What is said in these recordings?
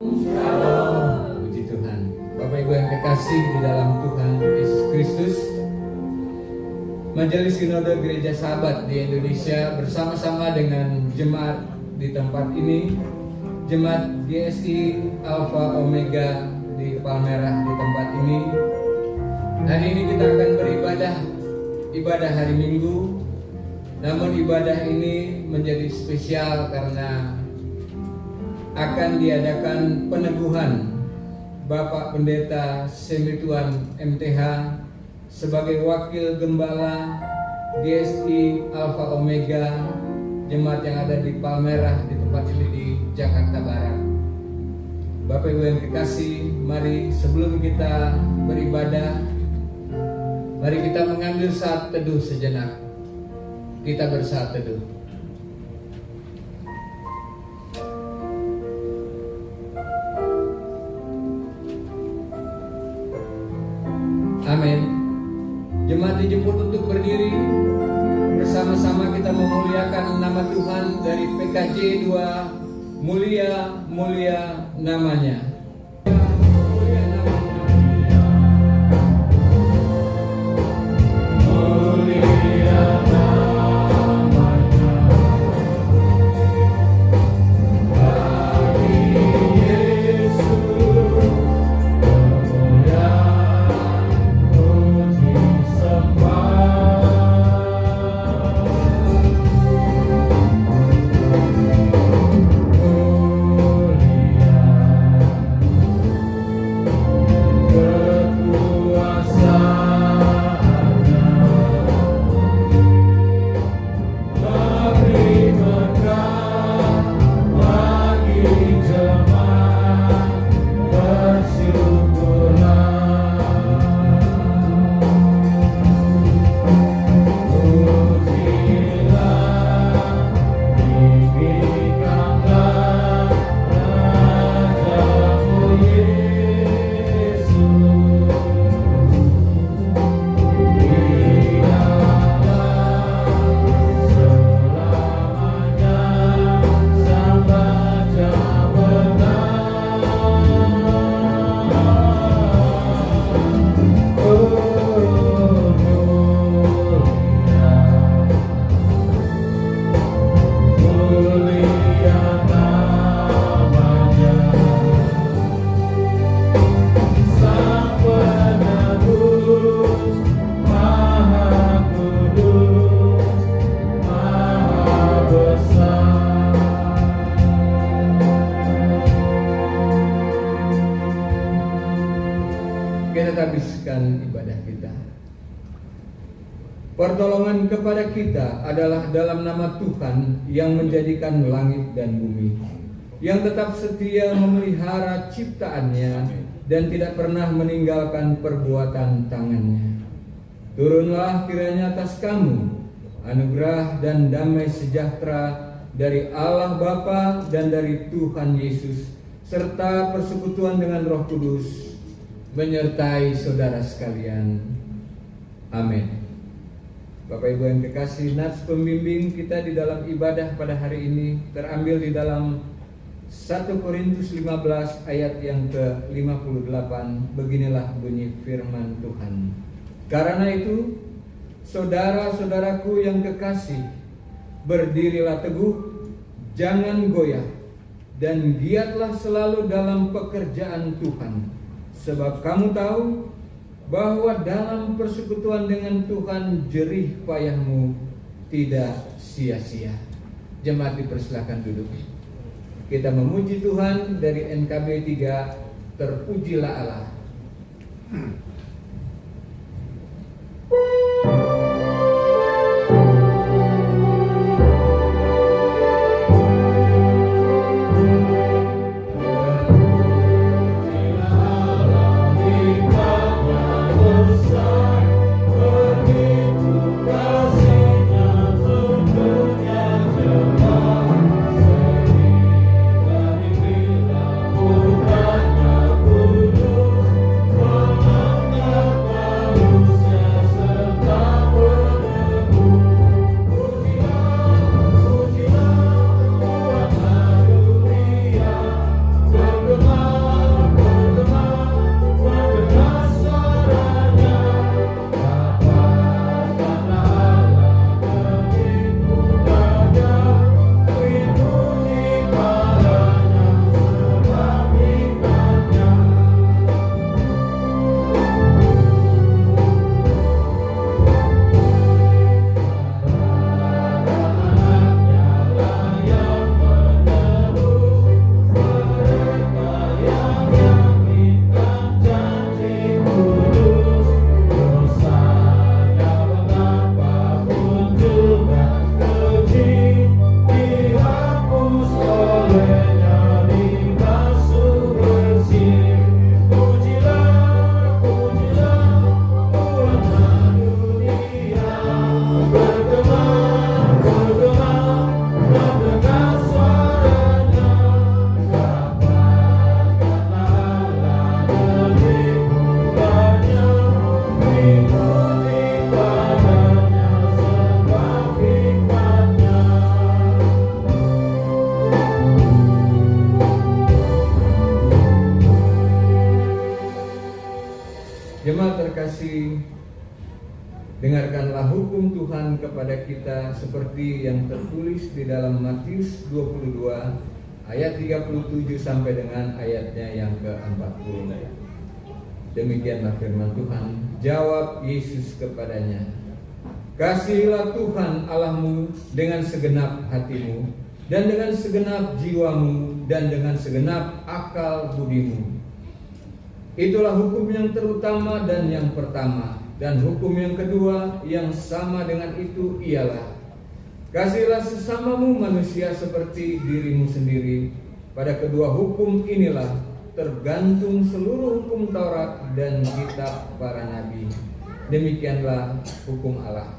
Shalom. Puji Tuhan. Bapak Ibu yang kekasih di dalam Tuhan Yesus Kristus, Majelis Sinode Gereja Sahabat di Indonesia bersama-sama dengan jemaat di tempat ini, jemaat GSI Alpha Omega di Palmerah di tempat ini. Hari ini kita akan ibadah hari Minggu. Namun ibadah ini menjadi spesial karena akan diadakan peneguhan Bapak Pendeta Semituan MTH sebagai wakil gembala GSI Alpha Omega jemaat yang ada di Palmerah di tempat ini di Jakarta Barat. Bapak Ibu yang kekasih, mari sebelum kita beribadah, mari kita mengambil saat teduh sejenak. Kita bersaat teduh. Amin. Jemaat dijemput untuk berdiri. Bersama-sama kita memuliakan nama Tuhan dari PKJ 2. Mulia, mulia namanya. Pertolongan kepada kita adalah dalam nama Tuhan yang menjadikan langit dan bumi, yang tetap setia memelihara ciptaannya dan tidak pernah meninggalkan perbuatan tangannya. Turunlah kiranya atas kamu anugerah dan damai sejahtera dari Allah Bapa dan dari Tuhan Yesus, serta persekutuan dengan Roh Kudus menyertai saudara sekalian. Amin. Bapak Ibu yang kekasih, nats pembimbing kita di dalam ibadah pada hari ini terambil di dalam 1 Korintus 15 ayat yang ke-58. Beginilah bunyi firman Tuhan. Karena itu, saudara-saudaraku yang kekasih, berdirilah teguh, jangan goyah, dan giatlah selalu dalam pekerjaan Tuhan. Sebab kamu tahu bahwa dalam persekutuan dengan Tuhan jerih payahmu tidak sia-sia. Jemaat dipersilakan duduk. Kita memuji Tuhan dari NKB 3, terpujilah Allah. terkasih, dengarkanlah hukum Tuhan kepada kita seperti yang tertulis di dalam Matius 22 ayat 37 sampai dengan ayatnya yang ke-40. Demikianlah firman Tuhan. Jawab Yesus kepadanya, kasihilah Tuhan Allahmu dengan segenap hatimu, dan dengan segenap jiwamu, dan dengan segenap akal budimu. Itulah hukum yang terutama dan yang pertama. Dan hukum yang kedua yang sama dengan itu ialah, kasihilah sesamamu manusia seperti dirimu sendiri. Pada kedua hukum inilah tergantung seluruh hukum Taurat dan kitab para nabi. Demikianlah hukum Allah.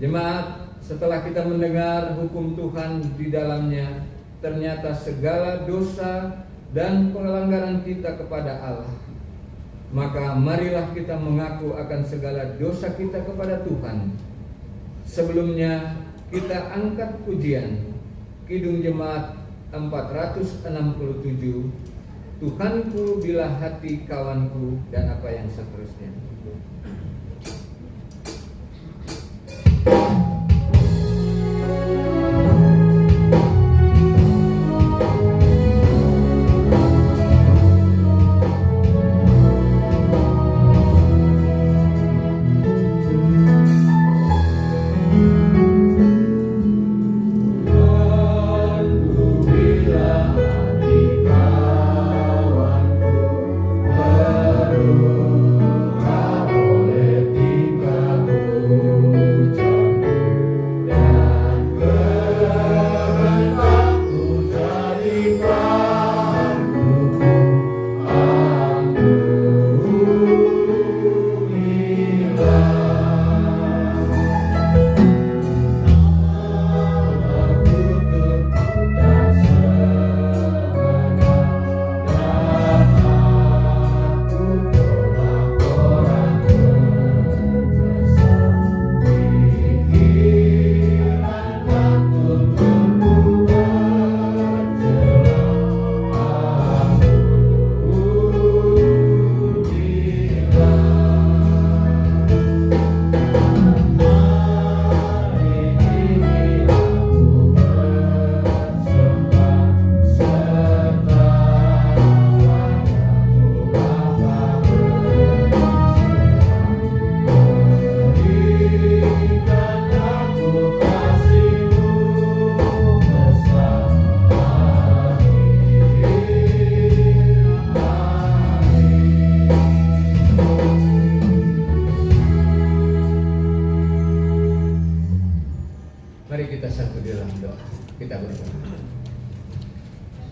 Jemaat, setelah kita mendengar hukum Tuhan di dalamnya, ternyata segala dosa dan pelanggaran kita kepada Allah, maka marilah kita mengaku akan segala dosa kita kepada Tuhan. Sebelumnya kita angkat pujian Kidung Jemaat 467, Tuhanku bila hati kawanku, dan apa yang seterusnya.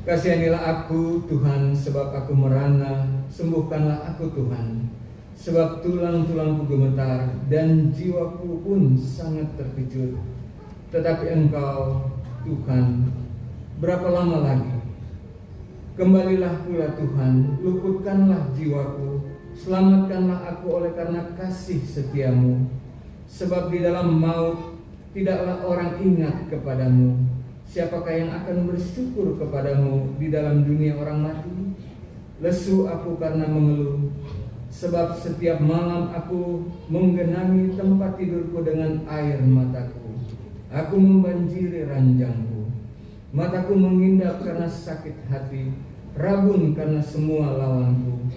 Kasihanilah aku Tuhan, sebab aku merana, sembuhkanlah aku Tuhan, sebab tulang-tulangku gemetar dan jiwaku pun sangat terkejut. Tetapi Engkau Tuhan, berapa lama lagi? Kembalilah pula Tuhan, luputkanlah jiwaku, selamatkanlah aku oleh karena kasih setiamu. Sebab di dalam maut tidaklah orang ingat kepadamu. Siapakah yang akan bersyukur kepadamu di dalam dunia orang mati? Lesu aku karena mengeluh, sebab setiap malam aku menggenangi tempat tidurku dengan air mataku. Aku membanjiri ranjangku. Mataku mengindap karena sakit hati, rabun karena semua lawanku.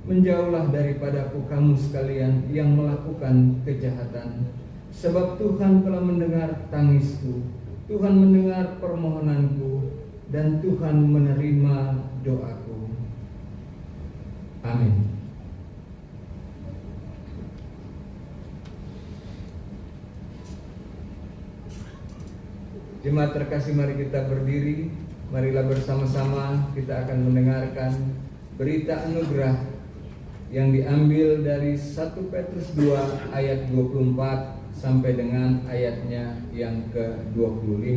Menjauhlah daripadaku kamu sekalian yang melakukan kejahatan, sebab Tuhan telah mendengar tangisku. Tuhan mendengar permohonanku, dan Tuhan menerima doaku. Amin. Jemaat terkasih, mari kita berdiri. Marilah bersama-sama kita akan mendengarkan berita anugerah yang diambil dari 1 Petrus 2 ayat 24 sampai dengan ayatnya yang ke-25.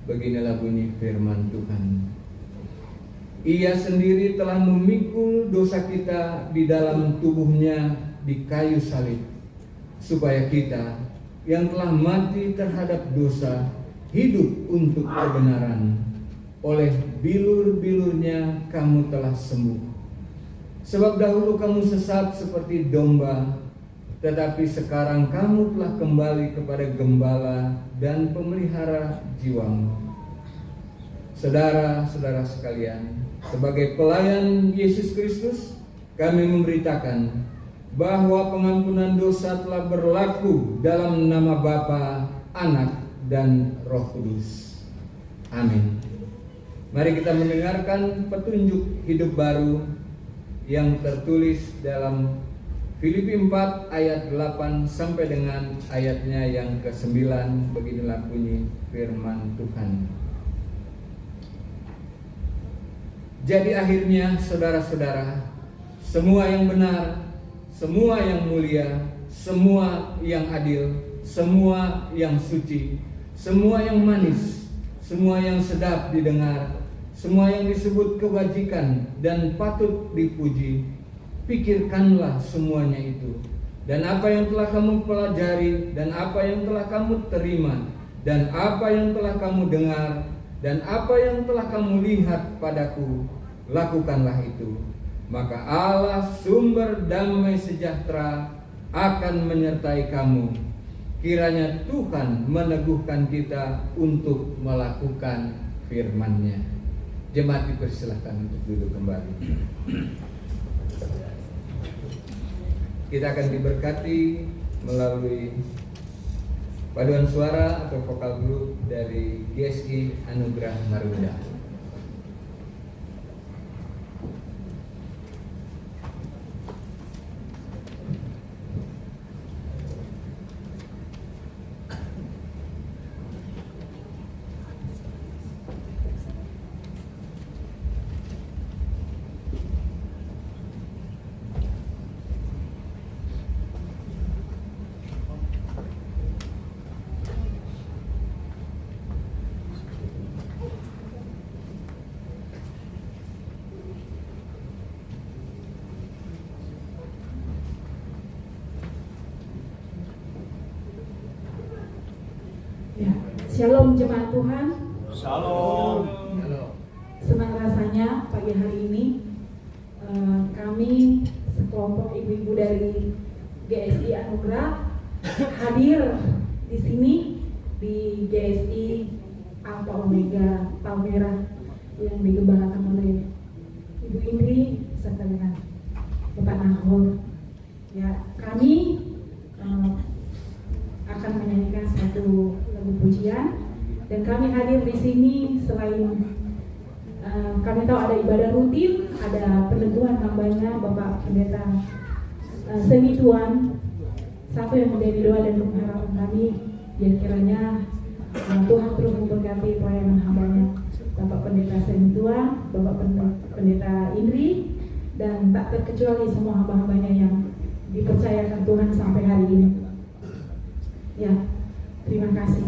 Beginilah bunyi firman Tuhan. Ia sendiri telah memikul dosa kita di dalam tubuhnya di kayu salib, supaya kita yang telah mati terhadap dosa hidup untuk kebenaran. Oleh bilur-bilurnya kamu telah sembuh. Sebab dahulu kamu sesat seperti domba, tetapi sekarang kamu telah kembali kepada gembala dan pemelihara jiwamu. Saudara-saudara sekalian, sebagai pelayan Yesus Kristus, kami memberitakan bahwa pengampunan dosa telah berlaku dalam nama Bapa, Anak, dan Roh Kudus. Amin. Mari kita mendengarkan petunjuk hidup baru yang tertulis dalam Filipi 4 ayat 8 sampai dengan ayatnya yang ke-9. Beginilah bunyi firman Tuhan. Jadi akhirnya saudara-saudara, semua yang benar, semua yang mulia, semua yang adil, semua yang suci, semua yang manis, semua yang sedap didengar, semua yang disebut kebajikan dan patut dipuji, pikirkanlah semuanya itu. Dan apa yang telah kamu pelajari, dan apa yang telah kamu terima, dan apa yang telah kamu dengar, dan apa yang telah kamu lihat padaku, lakukanlah itu. Maka Allah sumber damai sejahtera akan menyertai kamu. Kiranya Tuhan meneguhkan kita untuk melakukan firman-Nya. Jemaat dipersilakan untuk duduk kembali. Kita akan diberkati melalui paduan suara atau vokal grup dari GSI Anugerah Marunda. Shalom jemaat Tuhan. Shalom. Senang rasanya pagi hari ini kami sekelompok ibu-ibu dari GSI Anugerah hadir di sini di GSI Alpha Omega Palmera yang digembalakan oleh Ibu Indri serta dengan Bapak Nahor. Ya, kami akan menyanyikan satu lagu pujian, dan kami hadir di sini selain kami tahu ada ibadah rutin, ada peneguhan hambanya Bapak Pendeta Seni Tuan. Satu yang menjadi doa dan pengharapan kami, yang kiranya Tuhan terus memberkati pelayanan hambanya Bapak Pendeta Seni Tuan, Bapak Pendeta Indri, dan tak terkecuali semua hamba-hambanya yang dipercayakan Tuhan sampai hari ini. Ya, terima kasih.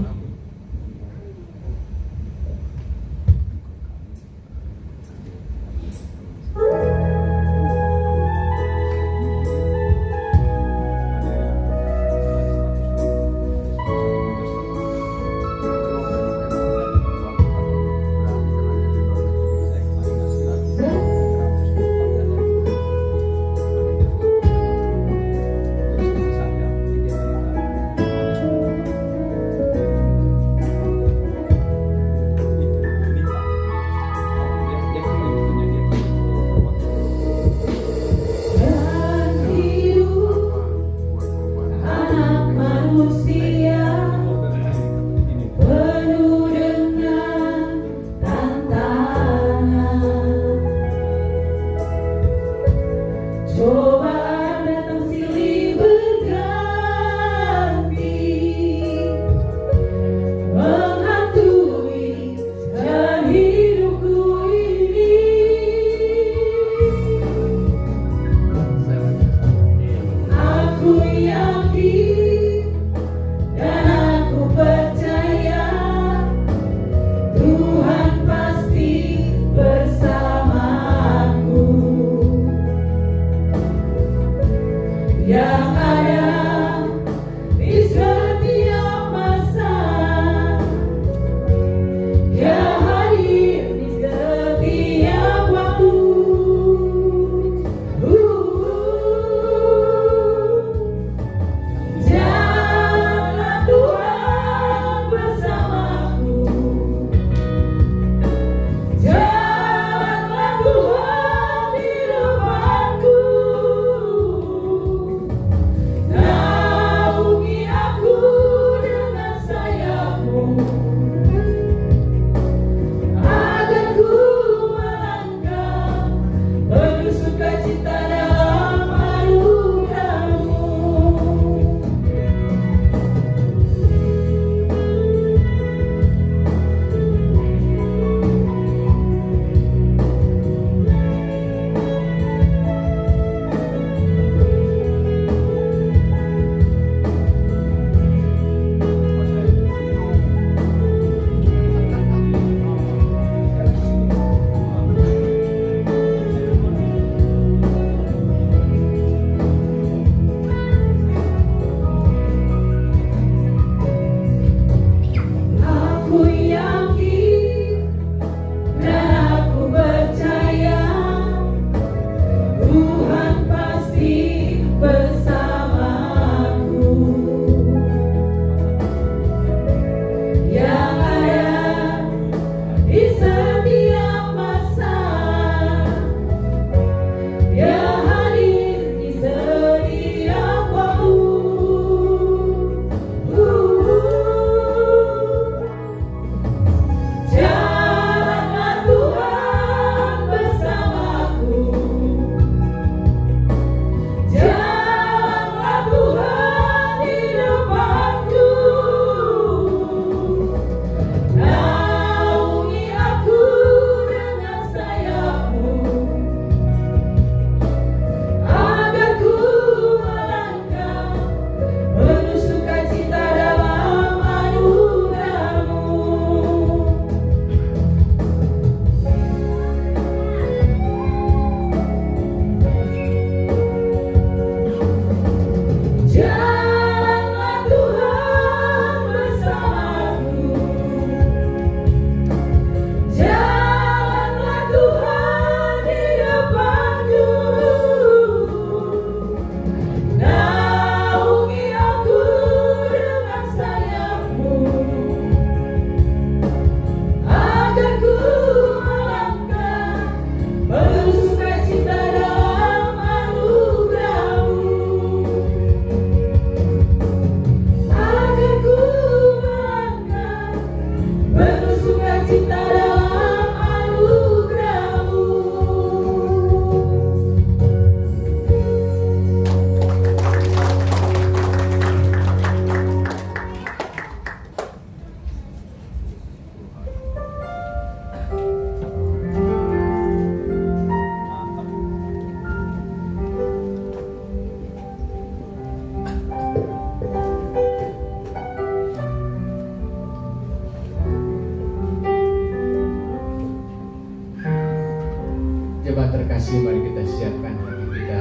Jemaat terkasih, mari kita siapkan hati kita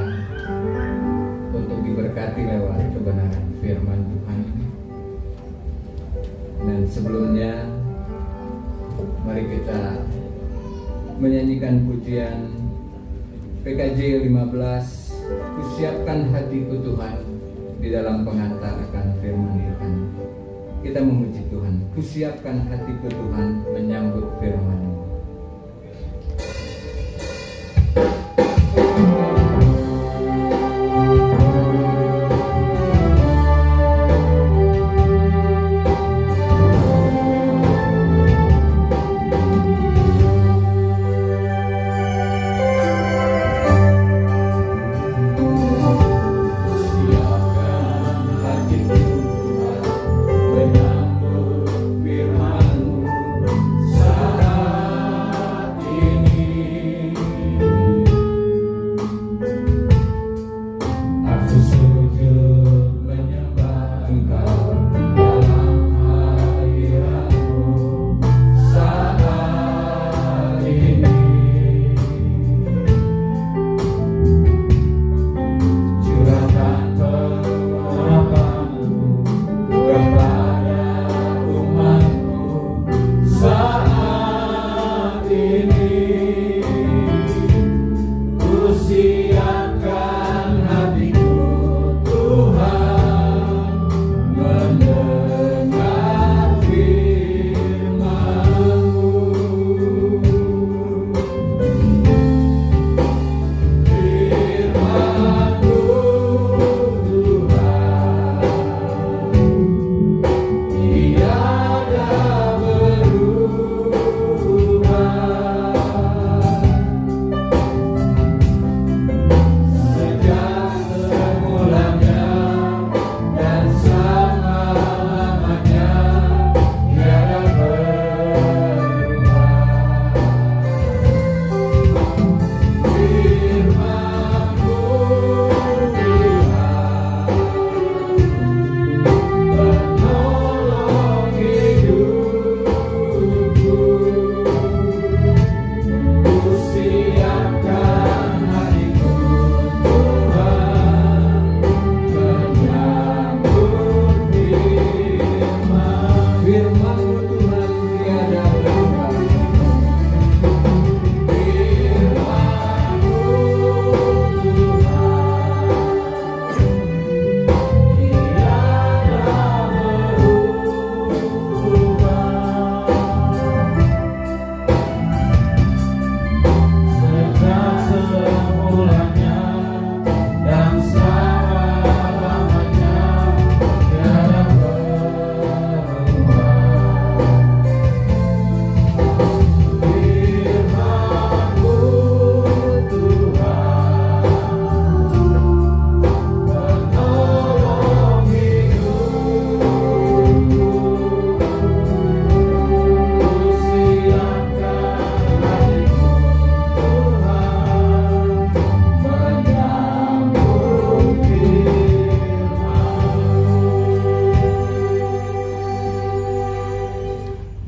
untuk diberkati lewat kebenaran firman Tuhan ini. Dan sebelumnya, mari kita menyanyikan pujian PKJ 15, Kusiapkan hatiku Tuhan, di dalam pengantar akan firman Tuhan. Kita memuji Tuhan, kusiapkan hatiku Tuhan menyambut firman-Mu.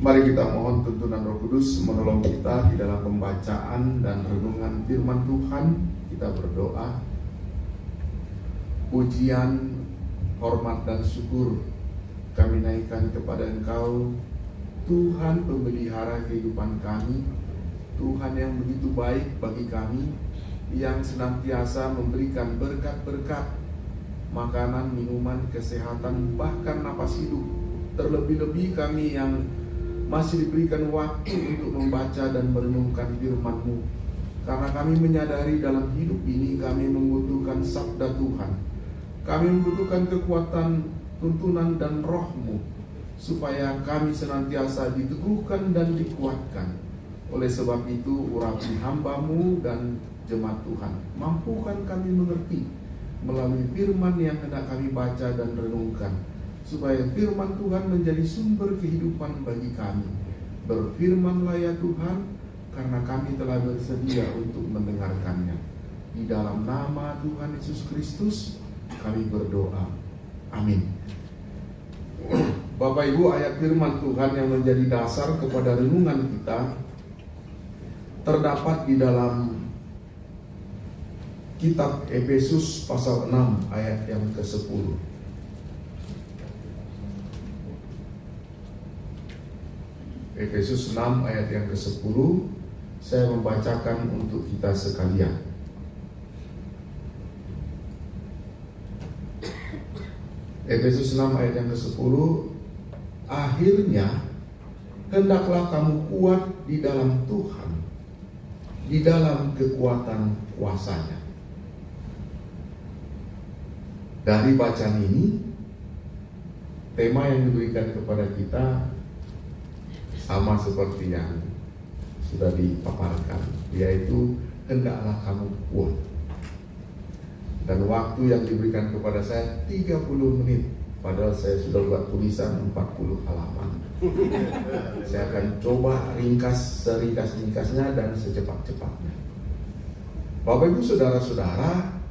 Mari kita mohon tuntunan Roh Kudus menolong kita di dalam pembacaan dan renungan firman Tuhan. Kita berdoa. Pujian, hormat dan syukur kami naikkan kepada Engkau, Tuhan pemelihara kehidupan kami, Tuhan yang begitu baik bagi kami, yang senantiasa memberikan berkat-berkat, makanan, minuman, kesehatan, bahkan napas hidup. Terlebih-lebih kami yang masih diberikan waktu untuk membaca dan merenungkan firman-Mu. Karena kami menyadari dalam hidup ini kami membutuhkan sabda Tuhan. Kami membutuhkan kekuatan, tuntunan dan Roh-Mu, supaya kami senantiasa diteguhkan dan dikuatkan. Oleh sebab itu, urapi hamba-Mu dan jemaat Tuhan. Mampukan kami mengerti melalui firman yang hendak kami baca dan renungkan, supaya firman Tuhan menjadi sumber kehidupan bagi kami. Berfirmanlah ya Tuhan, karena kami telah bersedia untuk mendengarkannya. Di dalam nama Tuhan Yesus Kristus kami berdoa. Amin. Bapak Ibu, ayat firman Tuhan yang menjadi dasar kepada renungan kita terdapat di dalam kitab Efesus pasal 6 ayat yang ke-10. Efesus 6 ayat yang ke-10, saya membacakan untuk kita sekalian. Efesus 6 ayat yang ke-10, akhirnya hendaklah kamu kuat di dalam Tuhan, di dalam kekuatan kuasa-Nya. Dari bacaan ini, tema yang diberikan kepada kita sama seperti yang sudah dipaparkan, yaitu hendaklah kamu kuat. Dan waktu yang diberikan kepada saya 30 menit, padahal saya sudah buat tulisan 40 halaman. Saya akan coba ringkas seringkas-ringkasnya dan secepat-cepatnya. Bapak Ibu saudara-saudara,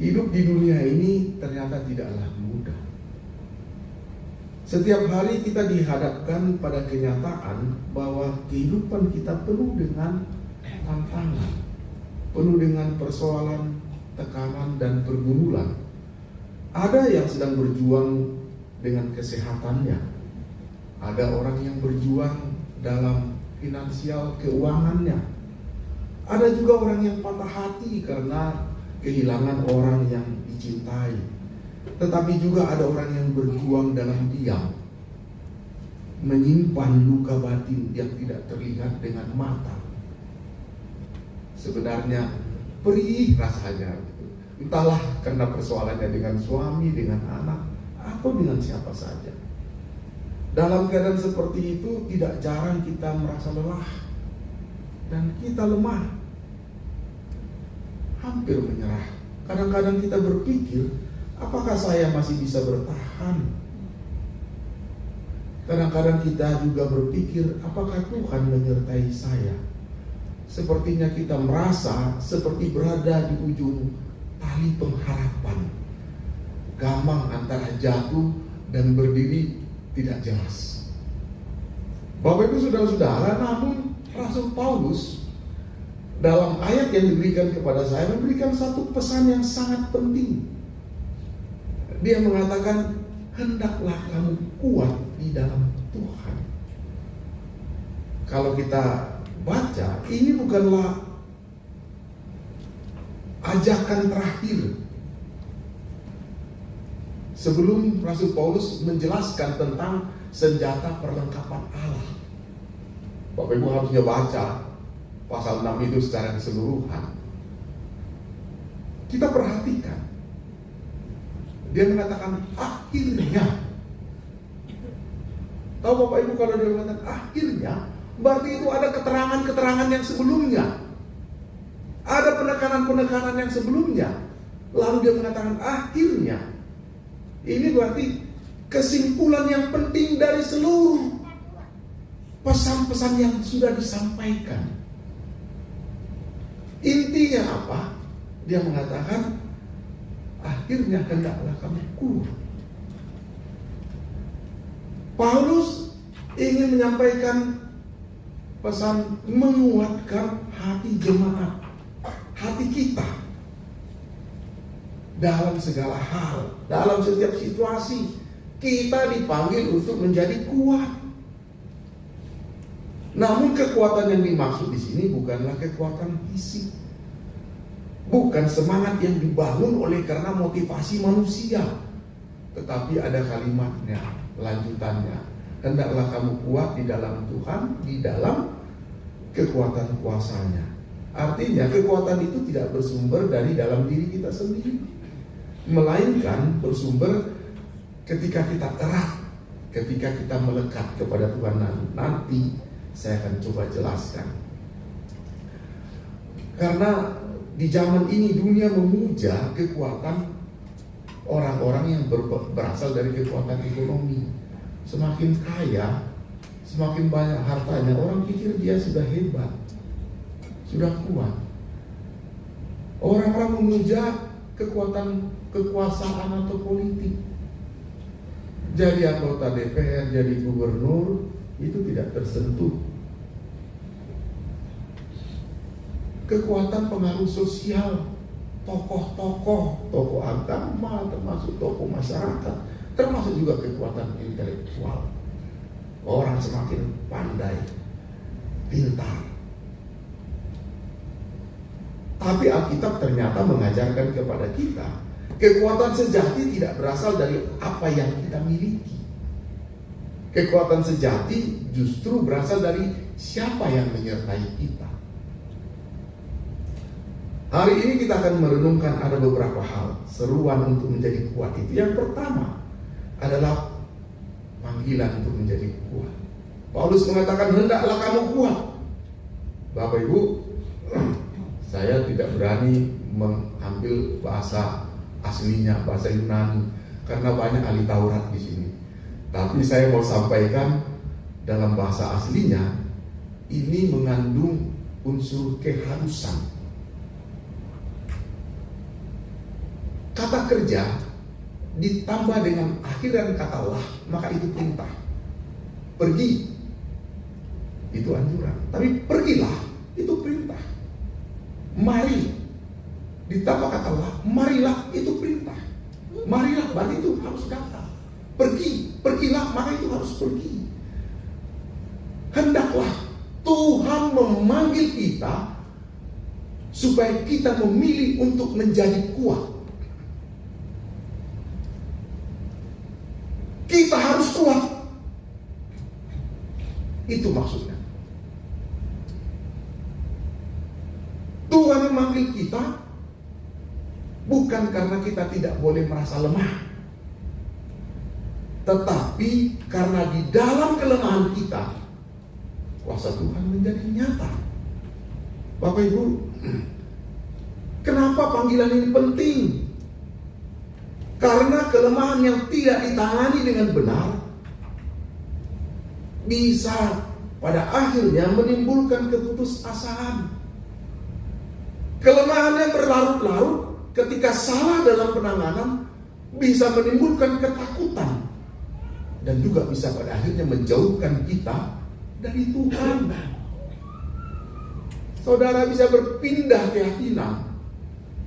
hidup di dunia ini ternyata tidaklah mudah. Setiap hari kita dihadapkan pada kenyataan bahwa kehidupan kita penuh dengan tantangan, penuh dengan persoalan, tekanan, dan pergumulan. Ada yang sedang berjuang dengan kesehatannya, ada orang yang berjuang dalam finansial keuangannya, ada juga orang yang patah hati karena kehilangan orang yang dicintai. Tetapi juga ada orang yang berjuang dalam diam, menyimpan luka batin yang tidak terlihat dengan mata. Sebenarnya perih rasanya, entahlah karena persoalannya dengan suami, dengan anak, atau dengan siapa saja. Dalam keadaan seperti itu tidak jarang kita merasa lelah dan kita lemah, hampir menyerah. Kadang-kadang kita berpikir, apakah saya masih bisa bertahan? Kadang-kadang kita juga berpikir, apakah Tuhan menyertai saya? Sepertinya kita merasa seperti berada di ujung tali pengharapan, gamang antara jatuh dan berdiri tidak jelas. Bapak Ibu saudara-saudara, namun Rasul Paulus dalam ayat yang diberikan kepada saya memberikan satu pesan yang sangat penting. Dia mengatakan, hendaklah kamu kuat di dalam Tuhan. Kalau kita baca, ini bukanlah ajakan terakhir sebelum Rasul Paulus menjelaskan tentang senjata perlengkapan Allah. Bapak Ibu harusnya baca pasal 6 itu secara keseluruhan. Kita perhatikan, dia mengatakan akhirnya. Tahu Bapak Ibu, kalau dia mengatakan akhirnya, berarti itu ada keterangan-keterangan yang sebelumnya, ada penekanan-penekanan yang sebelumnya. Lalu dia mengatakan akhirnya. Ini berarti kesimpulan yang penting dari seluruh pesan-pesan yang sudah disampaikan. Intinya apa? Dia mengatakan akhirnya hendaklah kamu kuat. Paulus ingin menyampaikan pesan menguatkan hati jemaat, hati kita dalam segala hal, dalam setiap situasi. Kita dipanggil untuk menjadi kuat. Namun kekuatan yang dimaksud di sini bukanlah kekuatan fisik, bukan semangat yang dibangun oleh karena motivasi manusia, tetapi ada kalimatnya, lanjutannya, hendaklah kamu kuat di dalam Tuhan, di dalam kekuatan kuasa-Nya. Artinya kekuatan itu tidak bersumber dari dalam diri kita sendiri, melainkan bersumber ketika kita erat, ketika kita melekat kepada Tuhan. Nanti saya akan coba jelaskan. Karena di zaman ini dunia memuja kekuatan orang-orang yang berasal dari kekuatan ekonomi. Semakin kaya, semakin banyak hartanya, orang pikir dia sudah hebat, sudah kuat. Orang-orang memuja kekuatan kekuasaan atau politik. Jadi anggota DPR, jadi gubernur, itu tidak tersentuh. Kekuatan pengaruh sosial, tokoh agama, termasuk tokoh masyarakat, termasuk juga kekuatan intelektual. Orang semakin pandai, pintar. Tapi Alkitab ternyata mengajarkan kepada kita, kekuatan sejati tidak berasal dari apa yang kita miliki. Kekuatan sejati justru berasal dari siapa yang menyertai kita. Hari ini kita akan merenungkan ada beberapa hal seruan untuk menjadi kuat itu. Yang pertama adalah panggilan untuk menjadi kuat. Paulus mengatakan, hendaklah kamu kuat. Bapak Ibu, saya tidak berani mengambil bahasa aslinya, bahasa Yunani, karena banyak ahli Taurat di sini. Tapi saya mau sampaikan dalam bahasa aslinya, ini mengandung unsur keharusan. Kata kerja ditambah dengan akhiran kata lah, maka itu perintah. Pergi, itu anjuran. Tapi pergilah, itu perintah. Mari, ditambah kata lah, marilah, itu perintah. Marilah, berarti itu harus datang. Pergilah, maka itu harus pergi. Hendaklah Tuhan memanggil kita supaya kita memilih untuk menjadi kuat. Kita harus kuat. Itu maksudnya. Tuhan memanggil kita bukan karena kita tidak boleh merasa lemah, tetapi karena di dalam kelemahan kita kuasa Tuhan menjadi nyata. Bapak Ibu, kenapa panggilan ini penting? Karena kelemahan yang tidak ditangani dengan benar bisa pada akhirnya menimbulkan keputusasaan. Kelemahan yang berlarut-larut ketika salah dalam penanganan bisa menimbulkan ketakutan dan juga bisa pada akhirnya menjauhkan kita dari Tuhan. Saudara bisa berpindah keyakinan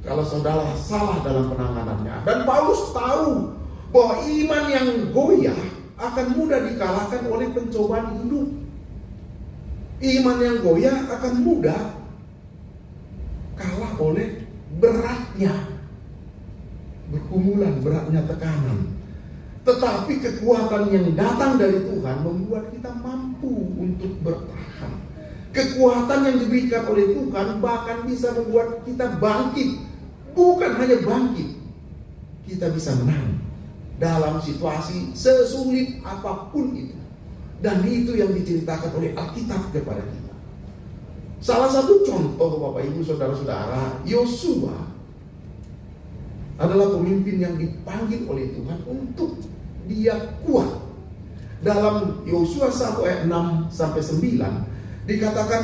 kalau saudara salah dalam penanganannya. Dan Paulus tahu bahwa iman yang goyah akan mudah dikalahkan oleh pencobaan hidup. Iman yang goyah akan mudah kalah oleh beratnya bergumulan, beratnya tekanan. Tetapi kekuatan yang datang dari Tuhan membuat kita mampu untuk bertahan. Kekuatan yang diberikan oleh Tuhan bahkan bisa membuat kita bangkit. Bukan hanya bangkit, kita bisa menang dalam situasi sesulit apapun itu. Dan itu yang diceritakan oleh Alkitab kepada kita. Salah satu contoh Bapak Ibu Saudara-saudara, Yosua adalah pemimpin yang dipanggil oleh Tuhan untuk dia kuat. Dalam Yosua 1 ayat 6 sampai 9 dikatakan,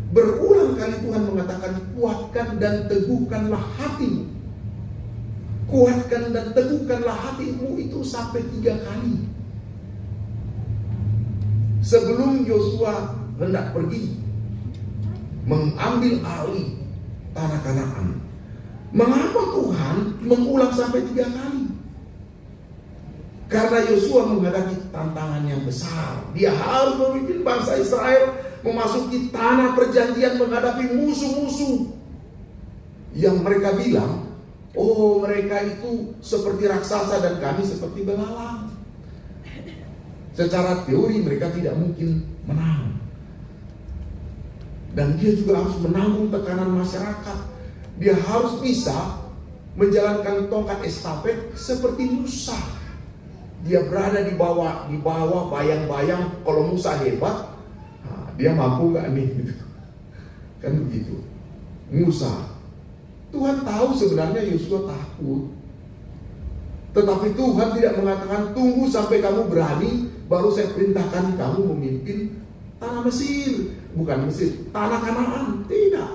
berulang kali Tuhan mengatakan, kuatkan dan teguhkanlah hatimu. Kuatkan dan teguhkanlah hatimu itu sampai 3 kali. Sebelum Yosua hendak pergi mengambil alih tanah Kanaan, mengapa Tuhan mengulang sampai 3 kali? Karena Yosua menghadapi tantangan yang besar. Dia harus memimpin bangsa Israel memasuki tanah perjanjian, menghadapi musuh-musuh yang mereka bilang, oh mereka itu seperti raksasa dan kami seperti belalang. Secara teori mereka tidak mungkin menang. Dan dia juga harus menanggung tekanan masyarakat. Dia harus bisa menjalankan tongkat estafet seperti Musa. Dia berada di bawah bayang-bayang. Kalau Musa hebat, dia mampu gak nih gitu. Kan begitu. Musa, Tuhan tahu sebenarnya Yosua takut, tetapi Tuhan tidak mengatakan tunggu sampai kamu berani baru saya perintahkan kamu memimpin tanah Mesir. Bukan Mesir, tanah Kanaan. Tidak.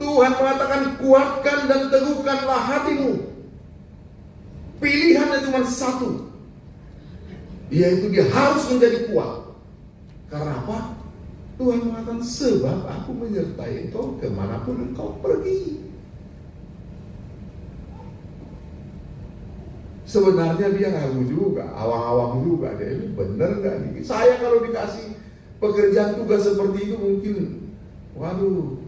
Tuhan mengatakan kuatkan dan teguhkanlah hatimu. Pilihannya cuma satu, yaitu dia harus menjadi kuat. Karena apa? Tuhan mengatakan, sebab aku menyertai engkau kemanapun engkau pergi. Sebenarnya dia ragu juga, awang-awang juga, dia ini bener nggak nih? Saya kalau dikasih pekerjaan tugas seperti itu mungkin, waduh,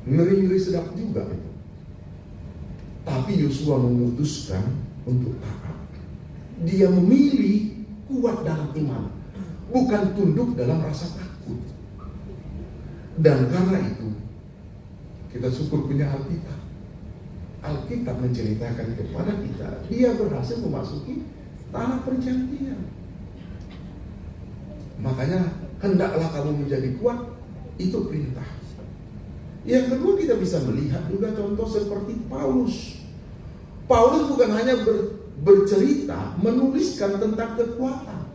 ngeri-ngeri sedap juga itu. Tapi Yosua memutuskan untuk taat. Dia memilih kuat dalam iman, bukan tunduk dalam rasa takut. Dan karena itu, kita syukur punya Alkitab. Alkitab menceritakan kepada kita, dia berhasil memasuki tanah perjanjian. Makanya hendaklah kamu menjadi kuat, itu perintah. Yang kedua, kita bisa melihat juga contoh seperti Paulus. Paulus bukan hanya bercerita, menuliskan tentang kekuatan,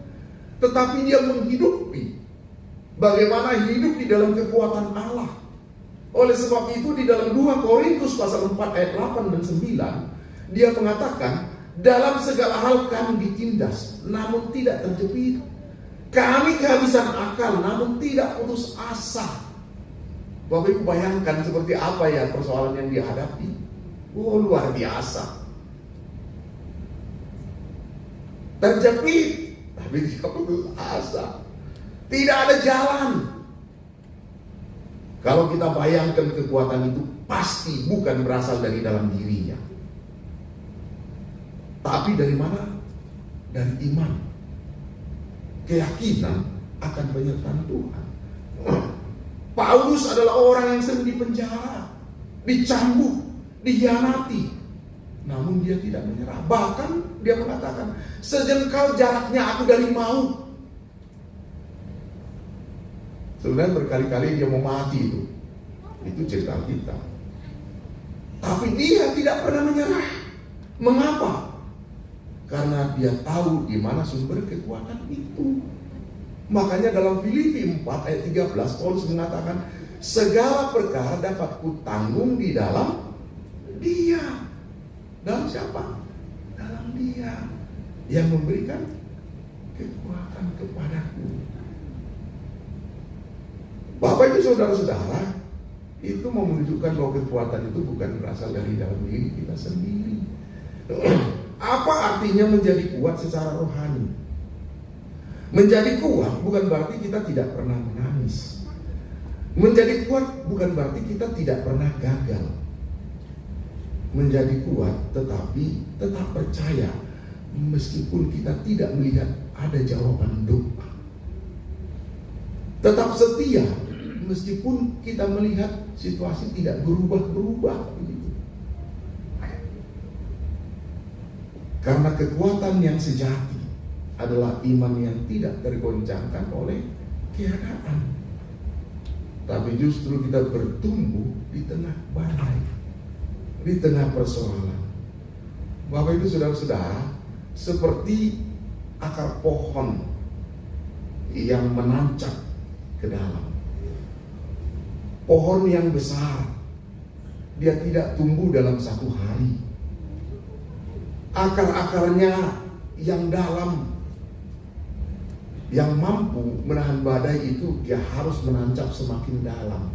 tetapi dia menghidupi bagaimana hidup di dalam kekuatan Allah. Oleh sebab itu di dalam 2 Korintus pasal 4 ayat 8 dan 9, dia mengatakan, dalam segala hal kami ditindas, namun tidak terjepit. Kami kehabisan akal, namun tidak putus asa. Bapak Ibu bayangkan seperti apa ya persoalan yang dia hadapi. Oh, luar biasa. Terjepit, tapi tidak putus asa. Tidak ada jalan. Kalau kita bayangkan kekuatan itu pasti bukan berasal dari dalam dirinya. Tapi dari mana? Dari iman. Keyakinan akan penyertaan Tuhan. Paulus adalah orang yang sering dipenjara, dicambuk, dikhianati. Namun dia tidak menyerah. Bahkan dia mengatakan, sejengkal jaraknya aku dari maut. Sebenarnya berkali-kali dia mau mati itu. Itu cerita kita. Tapi dia tidak pernah menyerah. Mengapa? Karena dia tahu di mana sumber kekuatan itu. Makanya dalam Filipi 4 ayat 13 Paulus mengatakan, segala perkara dapat kutanggung di dalam Dia. Dalam siapa? Dalam Dia yang memberikan kekuatan kepadaku. Bapak Ibu saudara-saudara, itu mau menunjukkan bahwa kekuatan itu bukan berasal dari dalam diri kita sendiri. Apa artinya menjadi kuat secara rohani? Menjadi kuat bukan berarti kita tidak pernah menangis. Menjadi kuat bukan berarti kita tidak pernah gagal. Menjadi kuat tetapi tetap percaya meskipun kita tidak melihat ada jawaban doa. Tetap setia meskipun kita melihat situasi tidak berubah-berubah begitu. Karena kekuatan yang sejati adalah iman yang tidak tergoncangkan oleh keadaan. Tapi justru kita bertumbuh di tengah badai, di tengah persoalan. Bapak Ibu saudara-saudara, seperti akar pohon yang menancap ke dalam. Pohon yang besar, dia tidak tumbuh dalam satu hari. Akar-akarnya yang dalam, yang mampu menahan badai itu, dia harus menancap semakin dalam.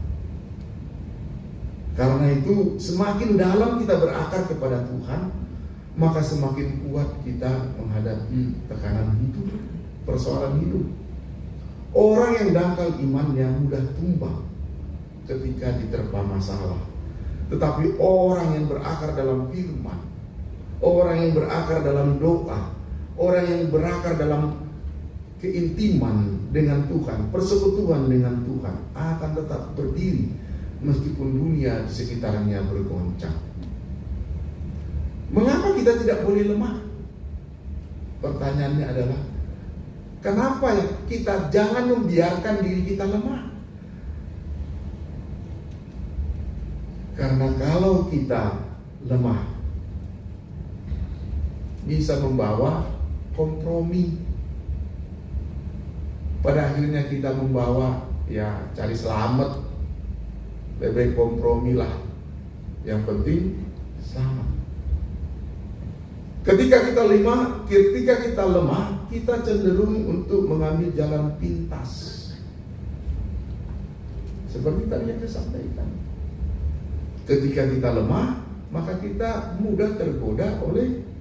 Karena itu semakin dalam kita berakar kepada Tuhan, maka semakin kuat kita menghadapi tekanan hidup, persoalan hidup. Orang yang dangkal imannya mudah tumbang ketika diterpa masalah. Tetapi orang yang berakar dalam firman, orang yang berakar dalam doa, orang yang berakar dalam keintiman dengan Tuhan, persekutuan dengan Tuhan, akan tetap berdiri meskipun dunia di sekitarnya bergoncang. Mengapa kita tidak boleh lemah? Pertanyaannya adalah, kenapa kita jangan membiarkan diri kita lemah? Karena kalau kita lemah, bisa membawa kompromi. Pada akhirnya kita membawa cari selamat, lebih kompromi lah. Yang penting selamat. Ketika kita lemah, kita cenderung untuk mengambil jalan pintas. Seperti tadi yang saya sampaikan. Ketika kita lemah, maka kita mudah tergoda oleh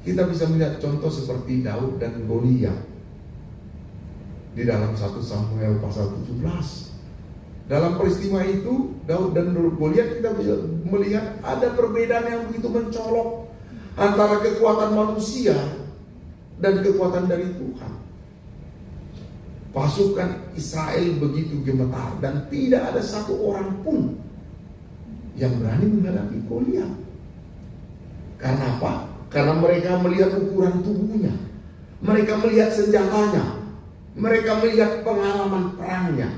Kita bisa melihat contoh seperti Daud dan Goliat di dalam 1 Samuel pasal 17. Dalam peristiwa itu, Daud dan Goliat, kita bisa melihat ada perbedaan yang begitu mencolok antara kekuatan manusia dan kekuatan dari Tuhan. Pasukan Israel begitu gemetar dan tidak ada satu orang pun yang berani menghadapi Goliat. Karena apa? Karena mereka melihat ukuran tubuhnya, mereka melihat senjatanya, mereka melihat pengalaman perangnya.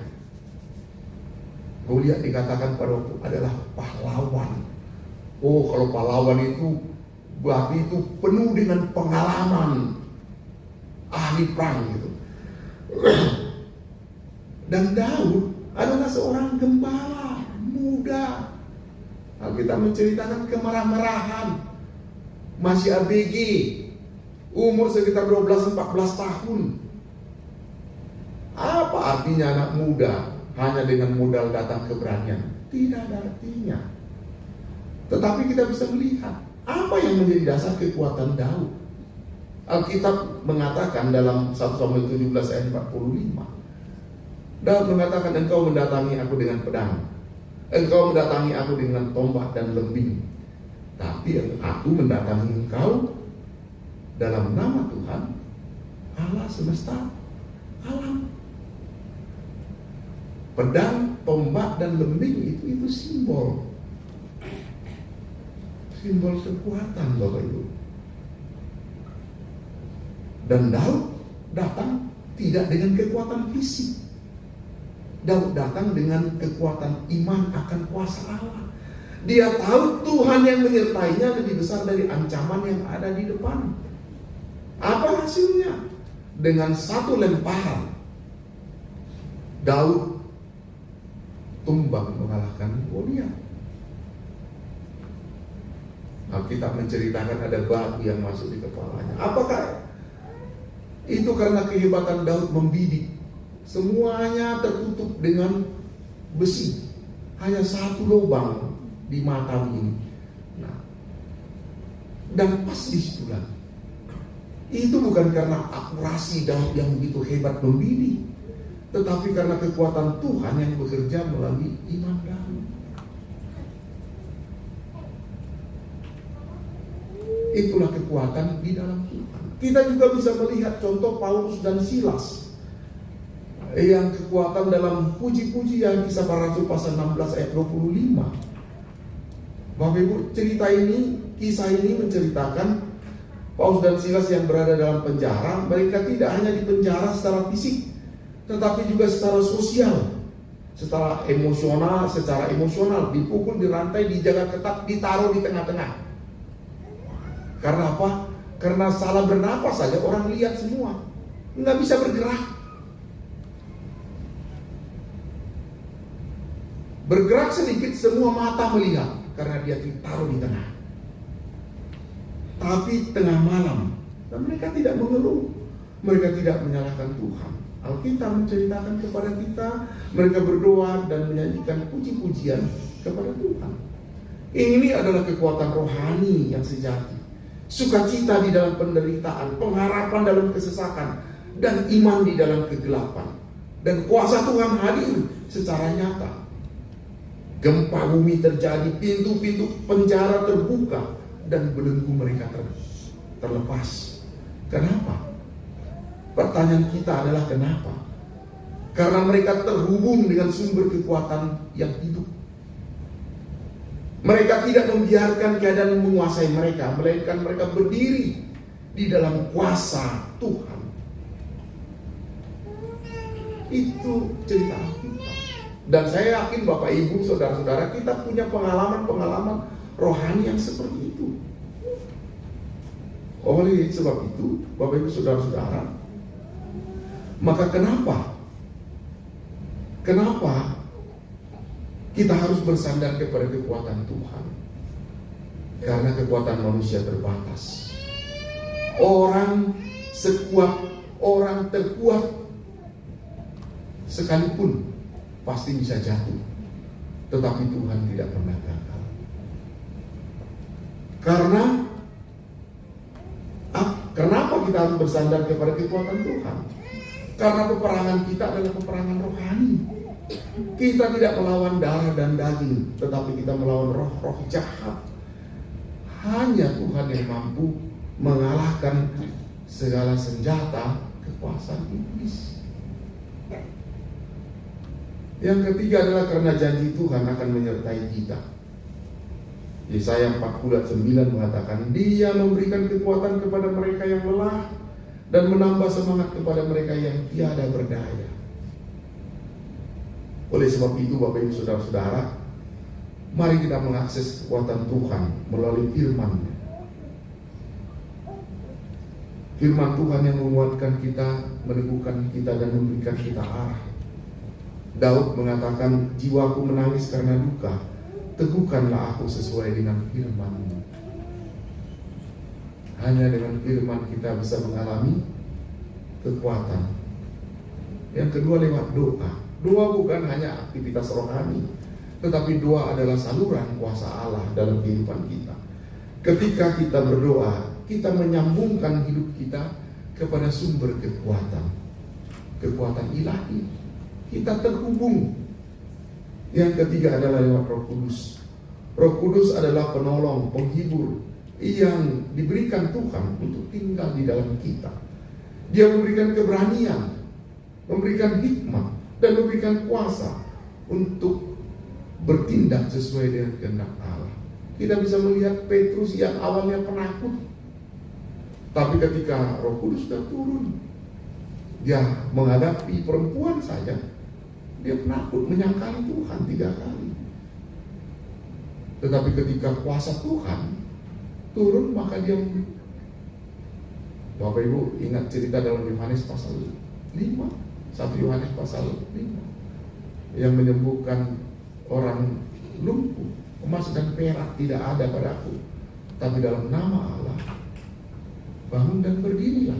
Goliat dikatakan pada waktu adalah pahlawan. Oh, kalau pahlawan itu berarti itu penuh dengan pengalaman, ahli perang gitu. Dan Daud adalah seorang gembala muda. Kita menceritakan kemerah-merahan, masih ABG, umur sekitar 12-14 tahun. Apa artinya anak muda hanya dengan modal datang keberanian? Tidak ada artinya. Tetapi kita bisa melihat apa yang menjadi dasar kekuatan Daud. Alkitab mengatakan dalam 1 Samuel 17 ayat 45, Daud mengatakan, engkau mendatangi aku dengan pedang, engkau mendatangi aku dengan tombak dan lembing, tapi aku mendatangi engkau dalam nama Tuhan Allah semesta alam. Pedang, tombak, dan lembing itu simbol kekuatan, Bapak Ibu. Dan Daud datang tidak dengan kekuatan fisik. Daud datang dengan kekuatan iman akan kuasa Allah. Dia tahu Tuhan yang menyertainya lebih besar dari ancaman yang ada di depan. Apa hasilnya? Dengan satu lemparan, Daud tumbang mengalahkan Goliat. Alkitab menceritakan ada batu yang masuk di kepalanya. Apakah itu karena kehebatan Daud membidik? Semuanya tertutup dengan besi, hanya satu lubang di mata ini. Nah, dan pas di situ lagi. Itu bukan karena akurasi Daud yang begitu hebat membidik, tetapi karena kekuatan Tuhan yang bekerja melalui iman Daud. Itulah kekuatan di dalam Tuhan. Kita juga bisa melihat contoh Paulus dan Silas yang kekuatan dalam puji-pujian, Kisah Para Rasul pasal 16 ayat 25. Bapak Ibu, kisah ini menceritakan Paulus dan Silas yang berada dalam penjara. Mereka tidak hanya di penjara secara fisik, tetapi juga secara sosial, secara emosional, dipukul, dirantai, dijaga ketat, ditaruh di tengah-tengah. Karena apa? Karena salah bernapas saja orang lihat semua, nggak bisa bergerak. Bergerak sedikit semua mata melihat, karena dia ditaruh di tengah. Tapi tengah malam, dan mereka tidak mengeluh, mereka tidak menyalahkan Tuhan. Alkitab menceritakan kepada kita, mereka berdoa dan menyanyikan puji-pujian kepada Tuhan. Ini adalah kekuatan rohani yang sejati. Sukacita di dalam penderitaan, pengharapan dalam kesesakan, dan iman di dalam kegelapan. Dan kuasa Tuhan hadir secara nyata. Gempa bumi terjadi, pintu-pintu penjara terbuka, dan belenggu mereka terlepas. Kenapa? Pertanyaan kita adalah kenapa? Karena mereka terhubung dengan sumber kekuatan yang hidup. Mereka tidak membiarkan keadaan menguasai mereka, melainkan mereka berdiri di dalam kuasa Tuhan. Itu cerita Alkitab. Dan saya yakin Bapak Ibu, Saudara-saudara, kita punya pengalaman-pengalaman rohani yang seperti itu. Oleh sebab itu, Bapak Ibu, Saudara-saudara, maka kenapa kita harus bersandar kepada kekuatan Tuhan? Karena kekuatan manusia terbatas. Orang terkuat sekalipun pasti bisa jatuh, tetapi Tuhan tidak pernah gagal. Karena kita harus bersandar kepada kekuatan Tuhan. Karena peperangan kita adalah peperangan rohani. Kita tidak melawan darah dan daging, tetapi kita melawan roh-roh jahat. Hanya Tuhan yang mampu mengalahkan segala senjata kekuasaan iblis. Yang ketiga adalah karena janji Tuhan akan menyertai kita. Yesaya 40:9 mengatakan, Dia memberikan kekuatan kepada mereka yang lelah dan menambah semangat kepada mereka yang tiada berdaya. Oleh sebab itu, Bapak Ibu Saudara-saudara, mari kita mengakses kekuatan Tuhan melalui firman-Nya. Firman Tuhan yang menguatkan kita, meneguhkan kita, dan memberikan kita arah. Daud mengatakan, jiwaku menangis karena duka, teguhkanlah aku sesuai dengan firman-Mu. Hanya dengan firman kita bisa mengalami kekuatan. Yang kedua lewat doa. Doa bukan hanya aktivitas rohani, tetapi doa adalah saluran kuasa Allah dalam kehidupan kita. Ketika kita berdoa, kita menyambungkan hidup kita kepada sumber kekuatan. Kekuatan ilahi. Kita terhubung. Yang ketiga adalah lewat Roh Kudus. Roh Kudus adalah penolong, penghibur yang diberikan Tuhan untuk tinggal di dalam kita. Dia memberikan keberanian, memberikan hikmah, dan memberikan kuasa untuk bertindak sesuai dengan kehendak Allah. Kita bisa melihat Petrus yang awalnya penakut, tapi ketika Roh Kudus sudah turun, dia menghadapi perempuan saja, dia penakut, menyangkali Tuhan 3 kali. Tetapi ketika kuasa Tuhan turun, maka dia, Bapak Ibu ingat cerita dalam Yohanes pasal 5, 1 Yohanes pasal 5, yang menyembuhkan orang lumpuh. Emas dan perak tidak ada padaku, tapi dalam nama Allah bangun dan berdirilah.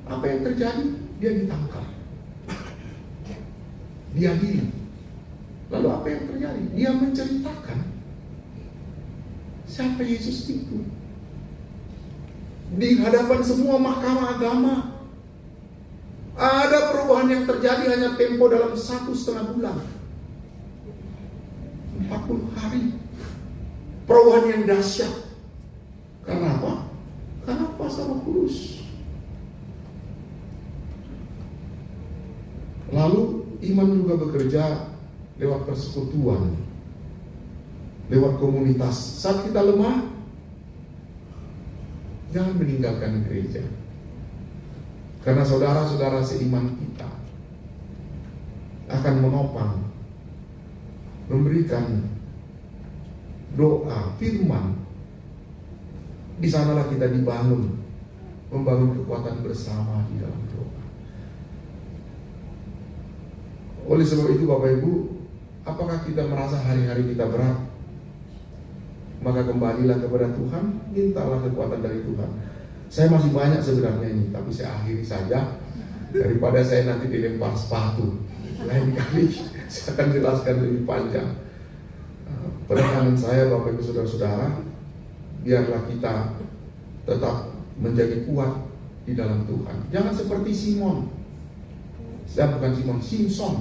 Apa yang terjadi? Dia ditangkap, dia hilang. Lalu apa yang terjadi? Dia menceritakan siapa Yesus itu di hadapan semua mahkamah agama. Ada perubahan yang terjadi hanya tempo dalam 1,5 bulan, 40 hari. Perubahan yang dahsyat. Karena apa? Karena kuasa Roh Kudus. Lalu iman juga bekerja lewat persekutuan, lewat komunitas. Saat kita lemah, jangan meninggalkan gereja. Karena saudara-saudara seiman kita akan menopang, memberikan doa, firman. Di sanalah kita dibangun, membangun kekuatan bersama di dalam doa. Oleh sebab itu Bapak Ibu, apakah kita merasa hari-hari kita berat? Maka kembalilah kepada Tuhan, mintalah kekuatan dari Tuhan. Saya masih banyak sebenarnya ini, tapi saya akhiri saja daripada saya nanti dilempar sepatu. Lain kali saya akan jelaskan lebih panjang. Penekanan saya Bapak Ibu Saudara-saudara, biarlah kita tetap menjadi kuat di dalam Tuhan. Jangan seperti Simon. Saya bukan Simon, Simpson.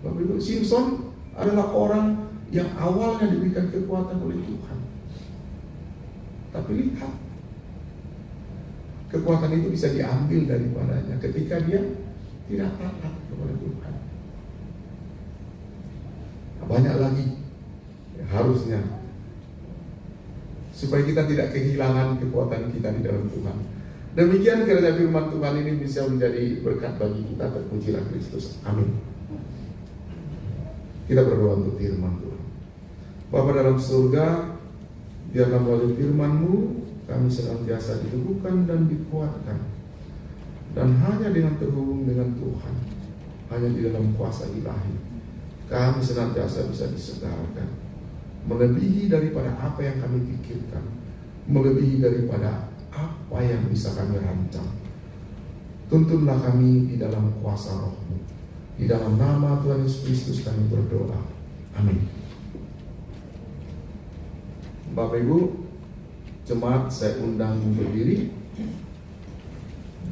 Bapak Ibu, Simpson adalah orang yang awalnya diberikan kekuatan oleh Tuhan. Tapi lihat, kekuatan itu bisa diambil daripadanya ketika dia tidak taat kepada Tuhan. Banyak lagi yang harusnya, supaya kita tidak kehilangan kekuatan kita di dalam Tuhan. Demikian kiranya firman Tuhan ini bisa menjadi berkat bagi kita. Terpujilah Kristus. Amin. Kita berdoa untuk firman Tuhan. Bapa dalam surga, biarlah melalui firman-Mu kami senantiasa diteguhkan dan dikuatkan. Dan hanya dengan terhubung dengan Tuhan, hanya di dalam kuasa ilahi, kami senantiasa bisa disegarkan, melebihi daripada apa yang kami pikirkan, melebihi daripada apa yang bisa kami rancang. Tuntunlah kami di dalam kuasa Roh-Mu. Di dalam nama Tuhan Yesus Kristus kami berdoa. Amin. Bapak Ibu, jemaat saya undang berdiri.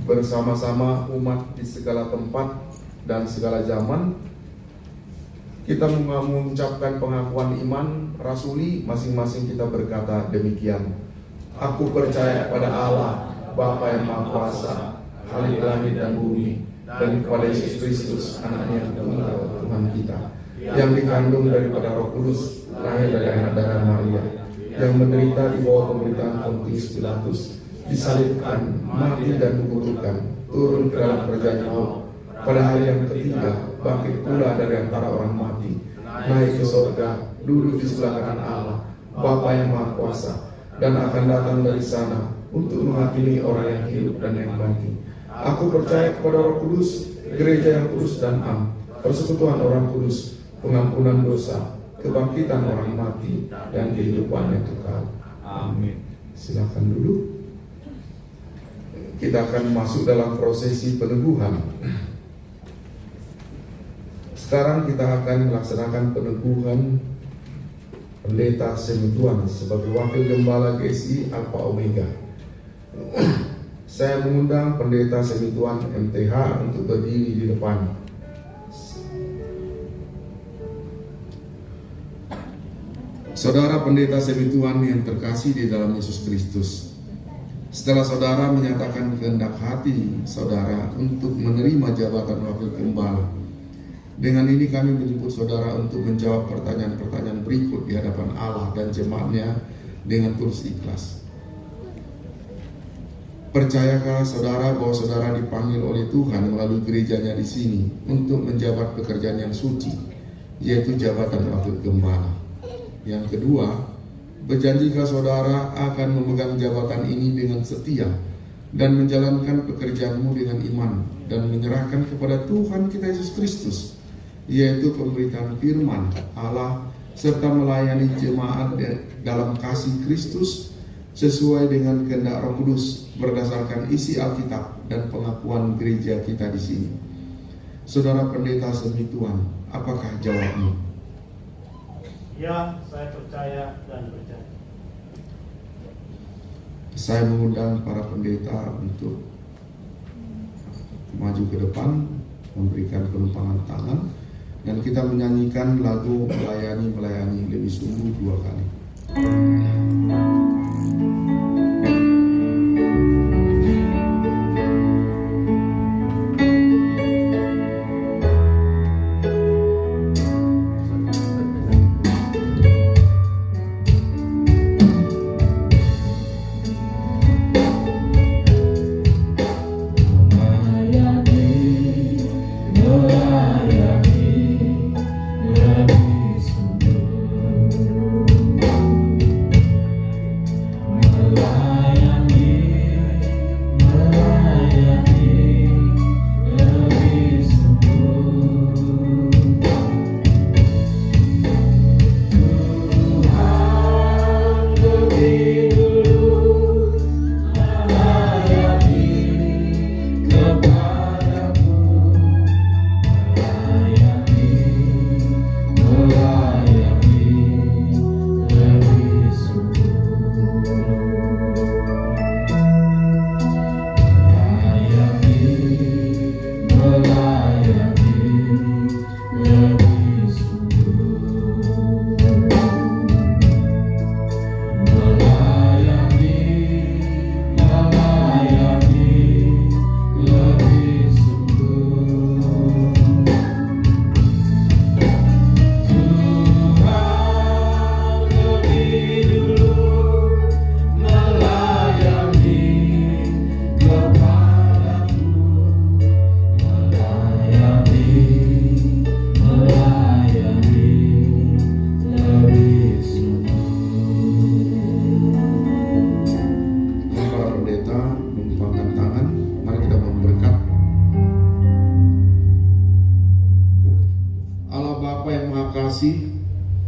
bersama-sama umat di segala tempat dan segala zaman, kita mengucapkan pengakuan iman rasuli. Masing-masing kita berkata demikian: Aku percaya pada Allah, Bapa yang Maha Kuasa, Khalik langit dan bumi, dan kepada Yesus Kristus, Anaknya yang tunggal Tuhan kita, yang dikandung daripada Roh Kudus, lahir dari anak darah Maria, yang menderita di bawah pemerintahan Pontius Pilatus, disalibkan, mati dan dikuburkan, turun ke dalam kerajaan maut, pada hari yang ketiga bangkit pula dari antara orang mati, naik ke surga, duduk di sebelah kanan Allah, Bapa yang Maha Kuasa, dan akan datang dari sana untuk menghakimi orang yang hidup dan yang mati. Aku percaya kepada Roh Kudus, gereja yang kudus dan am, persekutuan orang kudus, pengampunan dosa, kebangkitan orang mati, dan kehidupan yang kekal. Amin. Silakan duduk. Kita akan masuk dalam prosesi peneguhan. Sekarang kita akan melaksanakan peneguhan Pendeta Semituan sebagai Wakil Gembala GSI Alpha Omega. Saya mengundang Pendeta Semituan MTH untuk berdiri di depan. Saudara Pendeta Semituan yang terkasih di dalam Yesus Kristus, setelah saudara menyatakan kehendak hati saudara untuk menerima jabatan Wakil Gembala, dengan ini kami menjemput saudara untuk menjawab pertanyaan-pertanyaan berikut di hadapan Allah dan jemaatnya dengan tulus ikhlas. Percayakah saudara bahwa saudara dipanggil oleh Tuhan melalui gerejanya di sini untuk menjabat pekerjaan yang suci, yaitu jabatan Wakil Gembala? Yang kedua, berjanjikah saudara akan memegang jabatan ini dengan setia dan menjalankan pekerjaanmu dengan iman dan menyerahkan kepada Tuhan kita Yesus Kristus, yaitu pemberitaan firman Allah, serta melayani jemaat dalam kasih Kristus sesuai dengan kehendak Roh Kudus berdasarkan isi Alkitab dan pengakuan gereja kita di sini? Saudara Pendeta Semituan, apakah jawabmu? Ya, saya percaya dan berjanji. Saya mengundang para pendeta untuk maju ke depan, memberikan penumpangan tangan, dan kita menyanyikan lagu Melayani lebih sungguh 2 kali.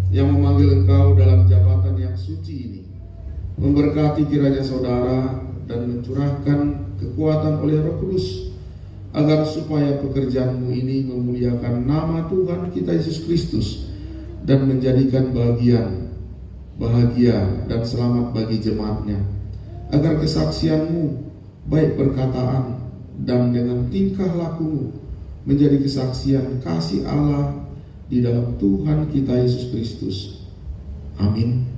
Yang memanggil engkau dalam jabatan yang suci ini, memberkati kiranya saudara dan mencurahkan kekuatan oleh Roh Kudus, agar supaya pekerjaanmu ini memuliakan nama Tuhan kita Yesus Kristus dan menjadikan bahagia dan selamat bagi jemaatnya, agar kesaksianmu baik perkataan, dan dengan tingkah lakumu menjadi kesaksian kasih Allah di dalam Tuhan kita Yesus Kristus. Amin.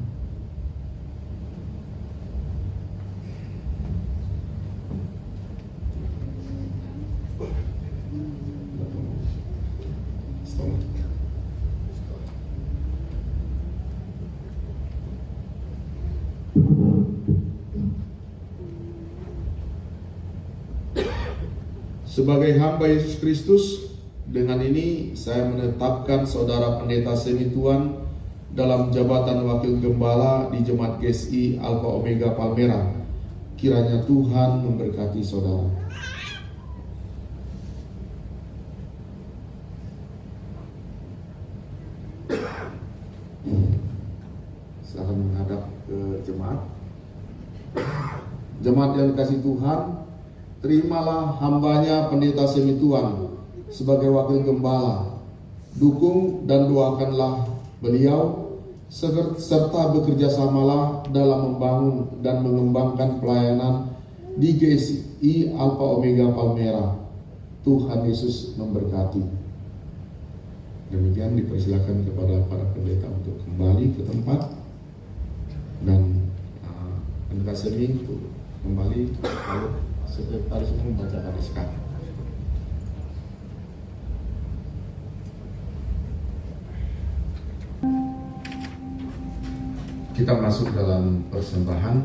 Sebagai hamba Yesus Kristus, dengan ini saya menetapkan Saudara Pendeta Semi Tuan dalam jabatan Wakil Gembala di Jemaat GSI Alpha Omega Palmera. Kiranya Tuhan memberkati saudara. Silakan menghadap ke jemaat. Jemaat yang dikasihi Tuhan, terimalah hambanya Pendeta Semi Tuan sebagai wakil gembala. Dukung dan doakanlah beliau serta bekerjasamalah dalam membangun dan mengembangkan pelayanan di GSI Alpha Omega Palmera. Tuhan Yesus memberkati. Demikian dipersilakan kepada para pendeta untuk kembali ke tempat, dan pendeta Semi kembali lalu sekretaris umum membacakan SK. Kita masuk dalam persembahan.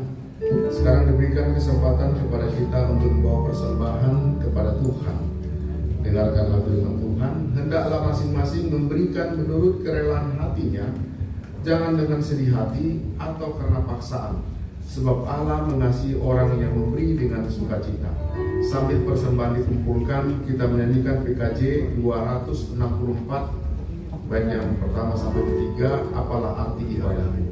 Sekarang diberikan kesempatan kepada kita untuk membawa persembahan kepada Tuhan. Dengarkanlah firman Tuhan. Hendaklah masing-masing memberikan menurut kerelaan hatinya, jangan dengan sedih hati atau karena paksaan, sebab Allah mengasihi orang yang memberi dengan sukacita. Sambil persembahan dikumpulkan, kita menyanyikan PKJ 264 baik yang pertama sampai ketiga, apalah arti ibadahmu.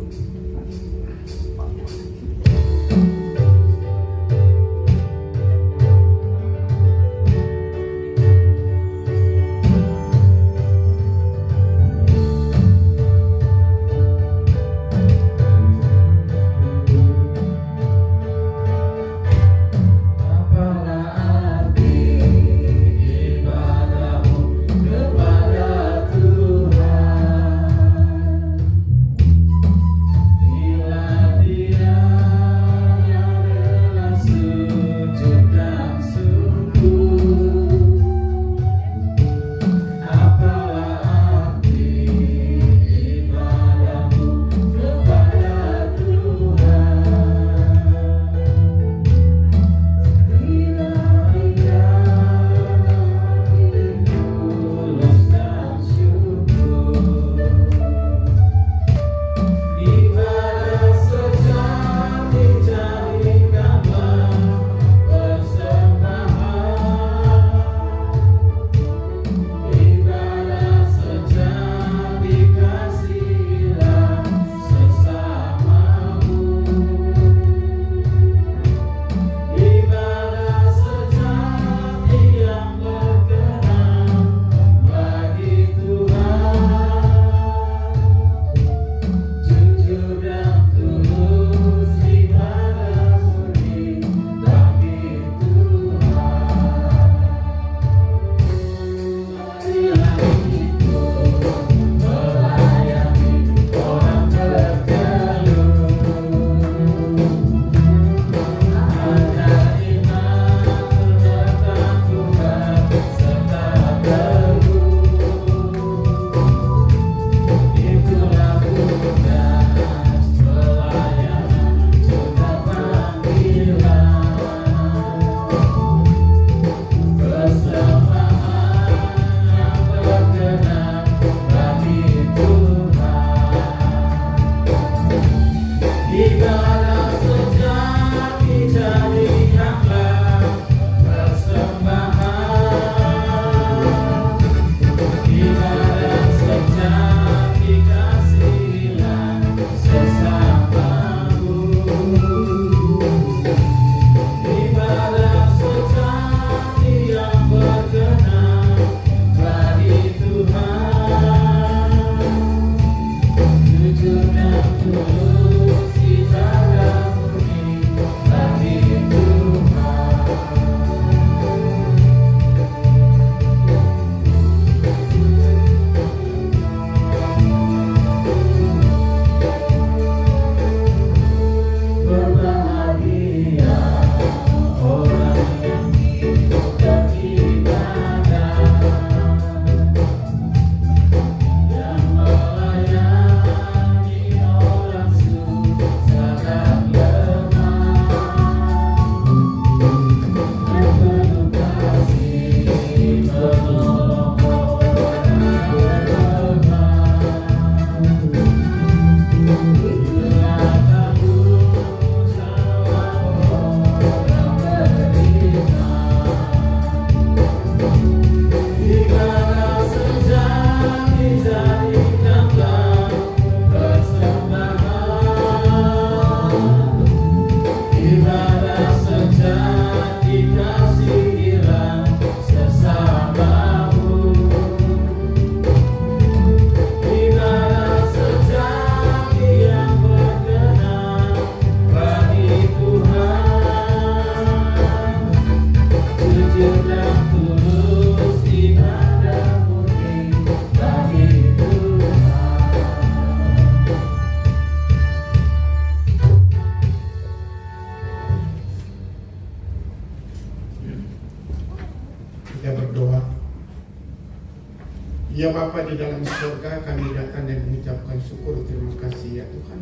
Ya Bapa di dalam surga, kami datang dan mengucapkan syukur, terima kasih ya Tuhan.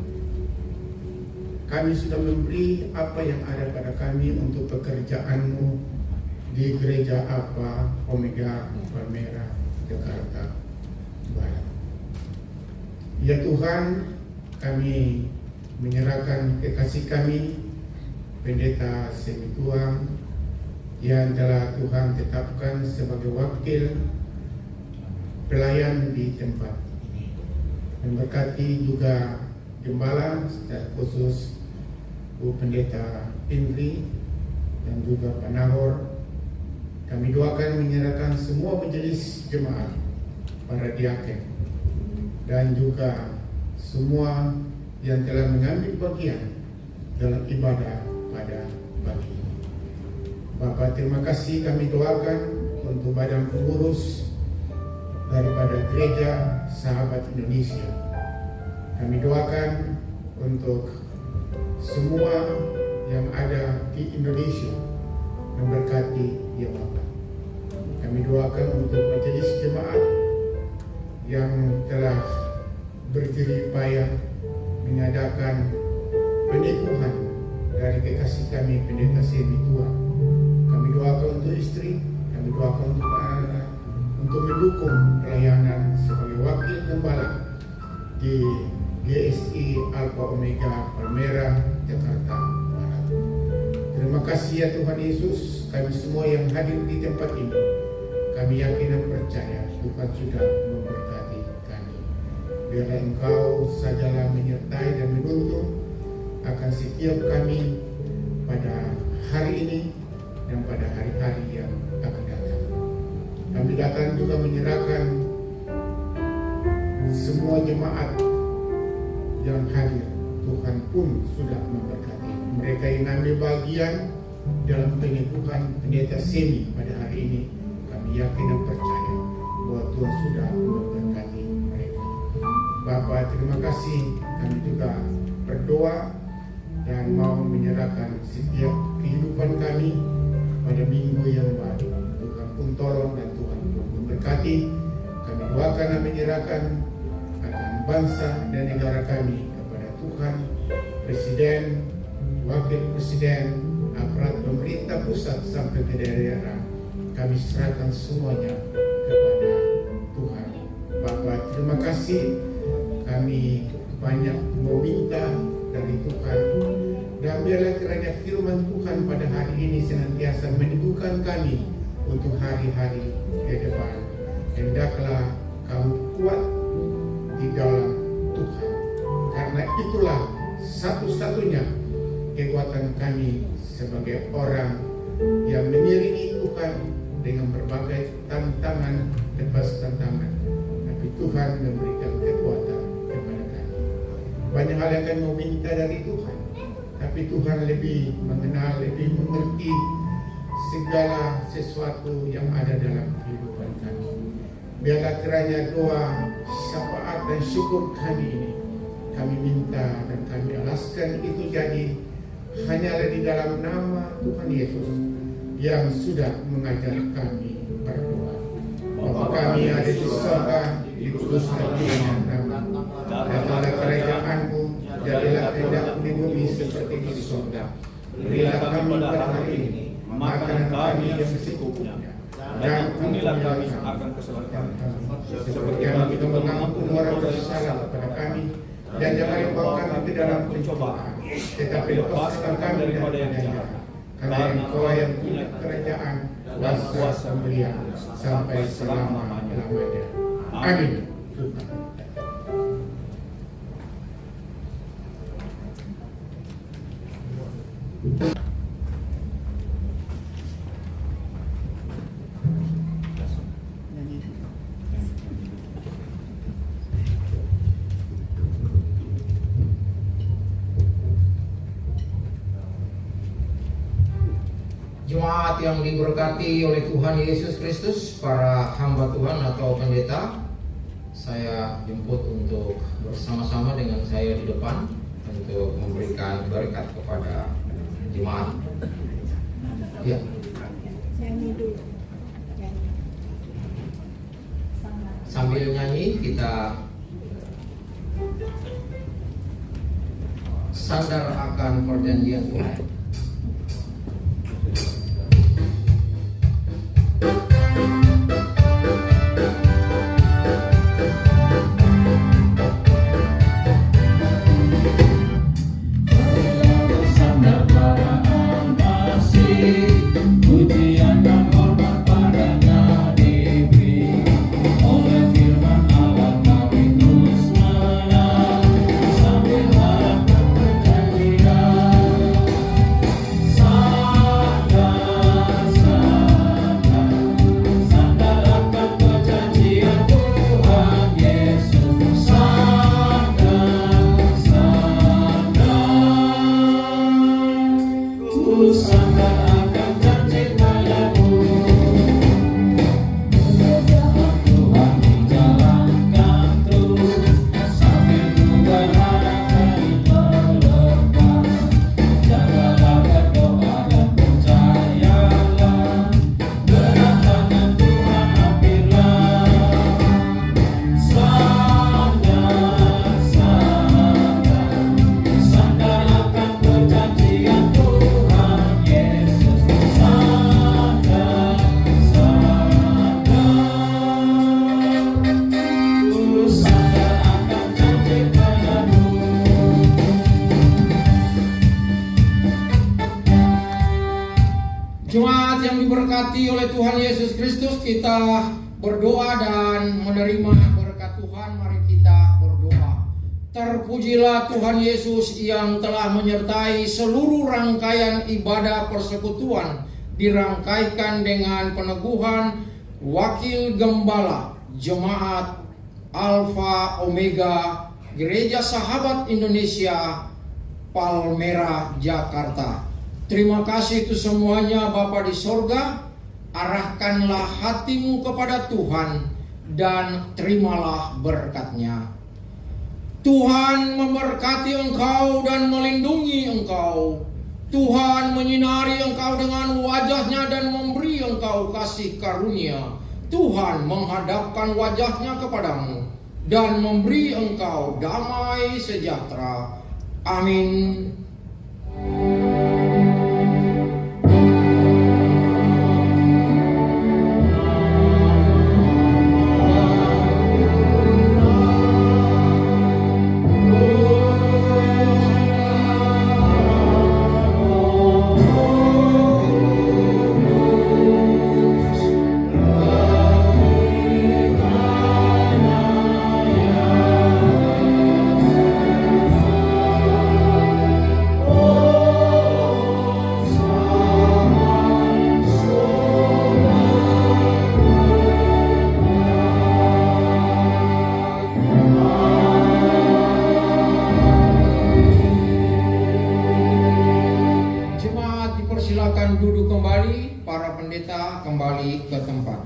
Kami sudah memberi apa yang ada pada kami untuk pekerjaan-Mu di gereja apa Omega Palmera, Jakarta Barat. Ya Tuhan, kami menyerahkan kekasih kami, Pendeta Semi Tuang, yang telah Tuhan tetapkan sebagai wakil pelayan di tempat ini. Memberkati juga gembala secara khusus Bu Pendeta Indri dan juga Pak Nahor. Kami doakan menyerahkan semua majelis jemaat, para diaken, dan juga semua yang telah mengambil bagian dalam ibadah pada pagi ini. Bapak, terima kasih kami doakan untuk badan pengurus daripada Gereja Sahabat Indonesia. Kami doakan untuk semua yang ada di Indonesia, memberkati ya Bapak. Kami doakan untuk majelis jemaat yang telah berjerih payah mengadakan penikuhan dari kekasih kami Pendeta Semi Tuang. Kami doakan untuk istri, kami doakan untuk anak-anak, untuk mendukung pelayanan sebagai wakil gembala di GSI Alpha Omega Palmera, Jakarta Barat. Terima kasih ya Tuhan Yesus, kami semua yang hadir di tempat ini, kami yakin dan percaya Tuhan sudah memberkati kami. Biarlah Engkau sajalah menyertai dan menuntun akan setiap kami pada hari ini dan pada hari-hari yang akan datang. Kami datang juga menyerahkan semua jemaat yang hadir. Tuhan pun sudah memberkati mereka yang ambil bagian dalam penikuhan Pendeta Semi pada hari ini. Kami yakin dan percaya bahwa Tuhan sudah memberkati mereka. Bapak, terima kasih. Kami juga berdoa dan mau menyerahkan setiap kehidupan kami pada minggu yang baru. Tuhan pun tolong dan Tuhan pun memberkati. Kami doakan dan menyerahkan akan bangsa dan negara kami kepada Tuhan, Presiden, Wakil Presiden, aparat pemerintah pusat sampai ke daerah. Kami serahkan semuanya kepada Tuhan. Bapak, terima kasih. Kami banyak meminta dari Tuhan, dan biarlah kiranya firman Tuhan pada hari ini senantiasa meneguhkan kami untuk hari-hari ke depan. Hendaklah kamu kuat di dalam Tuhan, karena itulah satu-satunya kekuatan kami sebagai orang yang mengiringi Tuhan dengan berbagai tantangan lepas tantangan. Tapi Tuhan memberikan kekuatan kepada kami. Banyak hal yang kami meminta dari Tuhan, tapi Tuhan lebih mengenal, lebih mengerti segala sesuatu yang ada dalam kehidupan kami. Biarlah kiranya doa, syafaat dan syukur kami ini kami minta dan kami alaskan itu jadi hanyalah di dalam nama Tuhan Yesus yang sudah mengajar kami berdoa. Bapa kami ada di surga, dikuduskan namamu, datanglah kerajaan-Mu, jadilah kehendakmu di bumi seperti di surga. Berilah kami pada hari ini makanan kami yang secukupnya, dan ampunilah kami akan kesalahan kami, seperti yang kita mengampuni orang bersalah kepada kami, dan jangan bawa kami ke dalam pencobaan, tetapi lepaskan kami daripada yang jahat. Karena Engkau yang punya kerajaan, kuasa, kemuliaan sampai selama-lamanya. Amin. Jemaat yang diberkati oleh Tuhan Yesus Kristus, para hamba Tuhan atau pendeta, saya jemput untuk bersama-sama dengan saya di depan untuk memberikan berkat kepada jemaat. Ya. Sambil nyanyi kita sadar akan perjanjian Tuhan. Jemaat yang diberkati oleh Tuhan Yesus Kristus, kita berdoa dan menerima berkat Tuhan. Mari kita berdoa. Terpujilah Tuhan Yesus yang telah menyertai seluruh rangkaian ibadah persekutuan, dirangkaikan dengan peneguhan Wakil Gembala Jemaat Alfa Omega Gereja Sahabat Indonesia Palmera, Jakarta. Terima kasih itu semuanya Bapa di sorga. Arahkanlah hatimu kepada Tuhan dan terimalah berkat-Nya. Tuhan memberkati engkau dan melindungi engkau. Tuhan menyinari engkau dengan wajah-Nya dan memberi engkau kasih karunia. Tuhan menghadapkan wajah-Nya kepadamu dan memberi engkau damai sejahtera. Amin. Silakan duduk kembali, para pendeta kembali ke tempat.